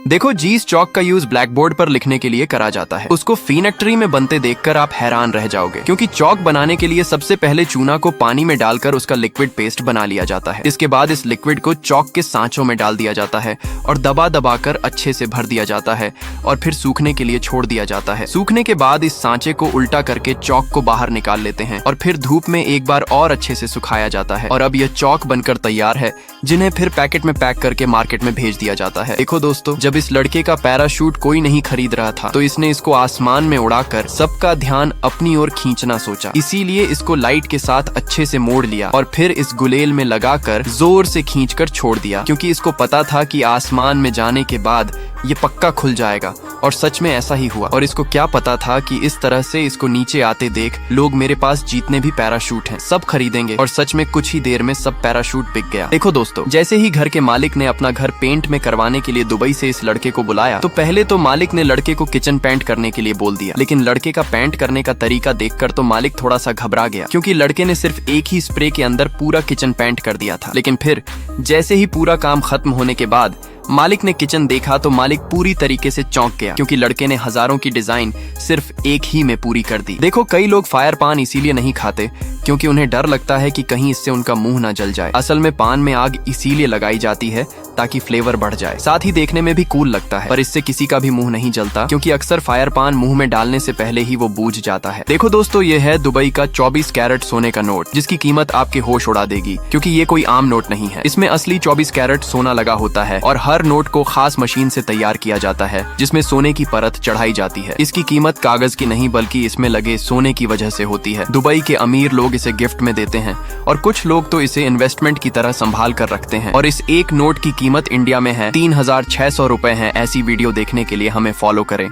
देखो जी, इस चौक का यूज ब्लैक बोर्ड पर लिखने के लिए करा जाता है। उसको फैक्ट्री में बनते देखकर आप हैरान रह जाओगे, क्योंकि चौक बनाने के लिए सबसे पहले चूना को पानी में डालकर उसका लिक्विड पेस्ट बना लिया जाता है। इसके बाद इस लिक्विड को चौक के सांचों में डाल दिया जाता है और दबा दबाकर अच्छे से भर दिया जाता है और फिर सूखने के लिए छोड़ दिया जाता है। सूखने के बाद इस सांचे को उल्टा करके चौक को बाहर निकाल लेते हैं और फिर धूप में एक बार और अच्छे से सुखाया जाता है और अब यह चौक बनकर तैयार है, जिन्हें फिर पैकेट में पैक करके मार्केट में भेज दिया जाता है। देखो दोस्तों, जब इस लड़के का पैराशूट कोई नहीं खरीद रहा था तो इसने इसको आसमान में उड़ाकर सबका ध्यान अपनी ओर खींचना सोचा। इसीलिए इसको लाइट के साथ अच्छे से मोड़ लिया और फिर इस गुलेल में लगाकर जोर से खींचकर छोड़ दिया, क्योंकि इसको पता था कि आसमान में जाने के बाद ये पक्का खुल जाएगा। और सच में ऐसा ही हुआ। और इसको क्या पता था कि इस तरह से इसको नीचे आते देख लोग मेरे पास जितने भी पैराशूट हैं सब खरीदेंगे, और सच में कुछ ही देर में सब पैराशूट बिक गया। देखो दोस्तों, जैसे ही घर के मालिक ने अपना घर पेंट में करवाने के लिए दुबई से इस लड़के को बुलाया तो पहले तो मालिक ने लड़के को किचन पेंट करने के लिए बोल दिया, लेकिन लड़के का पेंट करने का तरीका देखकर तो मालिक थोड़ा सा घबरा गया, क्योंकि लड़के ने सिर्फ एक ही स्प्रे के अंदर पूरा किचन पेंट कर दिया था। लेकिन फिर जैसे ही पूरा काम खत्म होने के बाद मालिक ने किचन देखा तो मालिक पूरी तरीके से चौंक गया, क्योंकि लड़के ने हजारों की डिजाइन सिर्फ एक ही में पूरी कर दी। देखो, कई लोग फायर पान इसीलिए नहीं खाते क्योंकि उन्हें डर लगता है कि कहीं इससे उनका मुंह ना जल जाए। असल में पान में आग इसीलिए लगाई जाती है ताकि फ्लेवर बढ़ जाए, साथ ही देखने में भी कूल लगता है, पर इससे किसी का भी मुंह नहीं जलता, क्योंकि अक्सर फायर पान मुंह में डालने से पहले ही वो बूझ जाता है। देखो दोस्तों, ये है दुबई का 24 कैरेट सोने का नोट, जिसकी कीमत आपके होश उड़ा देगी, क्योंकि ये कोई आम नोट नहीं है। इसमें असली 24 कैरेट सोना लगा होता है और हर नोट को खास मशीन से तैयार किया जाता है, जिसमें सोने की परत चढ़ाई जाती है। इसकी कीमत कागज की नहीं बल्कि इसमें लगे सोने की वजह से होती है। दुबई के अमीर लोग इसे गिफ्ट में देते हैं और कुछ लोग तो इसे इन्वेस्टमेंट की तरह संभाल कर रखते हैं। और इस एक नोट की कीमत इंडिया में है 3600 रुपए है। ऐसी वीडियो देखने के लिए हमें फॉलो करें।